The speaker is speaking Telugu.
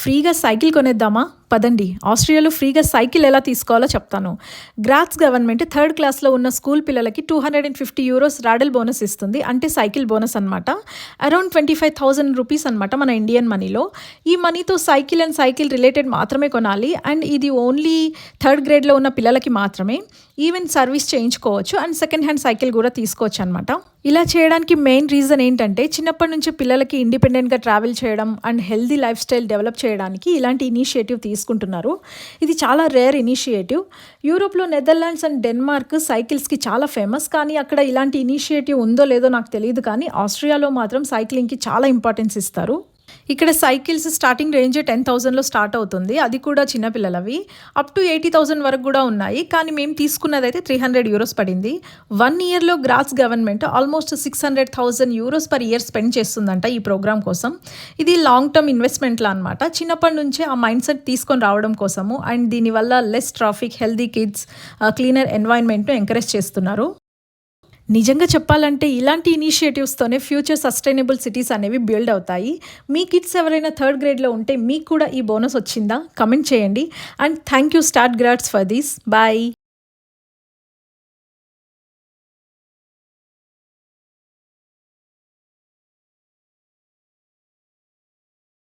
ఫ్రీగా సైకిల్ కొనేద్దామా? పదండి. ఆస్ట్రియాలో ఫ్రీగా సైకిల్ ఎలా తీసుకోవాలో చెప్తాను. గ్రాట్స్ గవర్నమెంట్ థర్డ్ క్లాస్‌లో ఉన్న స్కూల్ పిల్లలకి €250 రాడెల్ బోనస్ ఇస్తుంది. అంటే సైకిల్ బోనస్ అనమాట. అరౌండ్ ₹25,000 అనమాట మన ఇండియన్ మనీలో. ఈ మనీతో సైకిల్ అండ్ సైకిల్ రిలేటెడ్ మాత్రమే కొనాలి. అండ్ ఇది ఓన్లీ థర్డ్ గ్రేడ్‌లో ఉన్న పిల్లలకి మాత్రమే. ఈవెన్ సర్వీస్ చేయించుకోవచ్చు అండ్ సెకండ్ హ్యాండ్ సైకిల్ కూడా తీసుకోవచ్చు అనమాట. ఇలా చేయడానికి మెయిన్ రీజన్ ఏంటంటే చిన్నప్పటి నుంచి పిల్లలకి ఇండిపెండెంట్గా ట్రావెల్ చేయడం and healthy life style develop చేయడానికి ఇలాంటి ఇనిషియేటివ్ తీసుకుంటున్నారు. ఇది చాలా రేర్ ఇనిషియేటివ్. యూరోప్లో నెదర్లాండ్స్ అండ్ డెన్మార్క్ సైకిల్స్కి చాలా ఫేమస్. కానీ అక్కడ ఇలాంటి ఇనిషియేటివ్ ఉందో లేదో నాకు తెలియదు. కానీ ఆస్ట్రియాలో మాత్రం సైక్లింగ్కి చాలా ఇంపార్టెన్స్ ఇస్తారు. ఇక్కడ సైకిల్స్ స్టార్టింగ్ రేంజ్ 10,000లో స్టార్ట్ అవుతుంది. అది కూడా చిన్నపిల్లలవి. అప్ టు 80,000 వరకు కూడా ఉన్నాయి. కానీ మేము తీసుకున్నదైతే €300 పడింది. 1 ఇయర్లో Graz government almost €600,000 per year spend చేస్తుందంట ఈ ప్రోగ్రామ్ కోసం. ఇది లాంగ్ టర్మ్ ఇన్వెస్ట్మెంట్లా అనమాట. చిన్నప్పటి నుంచే ఆ మైండ్ సెట్ తీసుకొని రావడం కోసము అండ్ దీనివల్ల less traffic, healthy kids, cleaner ఎన్వైర్న్మెంట్ను ఎంకరేజ్ చేస్తున్నారు. నిజంగా చెప్పాలంటే ఇలాంటి ఇనిషియేటివ్స్తోనే ఫ్యూచర్ సస్టైనబుల్ సిటీస్ అనేవి బిల్డ్ అవుతాయి. మీ కిడ్స్ ఎవరైనా థర్డ్ గ్రేడ్లో ఉంటే మీకు కూడా ఈ బోనస్ వచ్చిందా? కమెంట్ చేయండి. And thank you start Graz for this. Bye.